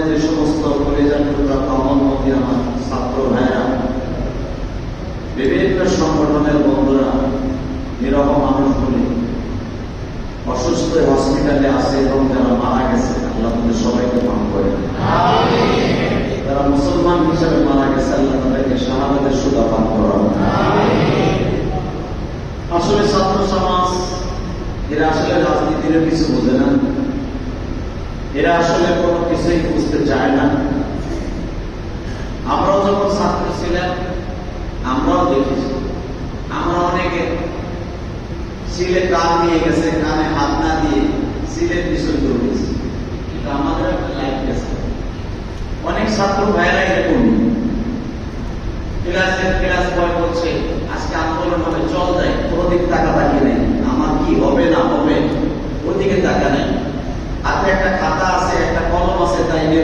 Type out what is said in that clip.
যে সমস্ত কলেজের কমলমতি আমার ছাত্র ভাইরা, বিভিন্ন সংগঠনের বন্ধুরা, নিরহ মানুষগুলি অসুস্থ হসপিটালে আছে এবং যারা মারা গেছে, আল্লাহ তাদের সবাইকে মাফ করে। যারা মুসলমান হিসাবে মারা গেছে, আল্লাহ তাদেরকে শাহাদাতের সুদা পান করান। আসলে ছাত্র সমাজ এরা আসলে রাজনীতির কিছু বোঝে না, এরা আসলে কোনো কিছুই বুঝতে চায় না। আমরাও যখন ছাত্র ছিলাম আমরাও দেখেছি, আমরা অনেকে সিলে কান নিয়ে গেছে, কানে হাত না দিয়ে সিলের পিছনে দৌড়েছি, কিন্তু আমাদের একটা লাইফ গেছে। অনেক ছাত্র ভাইয়েরা এরকম ক্লাস বয় করছে, আজকে আন্দোলন হবে, চল যায়, কোনোদিন টাকা তাকিয়ে নেই, আমার কি হবে না হবে ওদিকে টাকা নেই। হাতে একটা খাতা আছে, একটা কলম আছে, তাই নিয়ে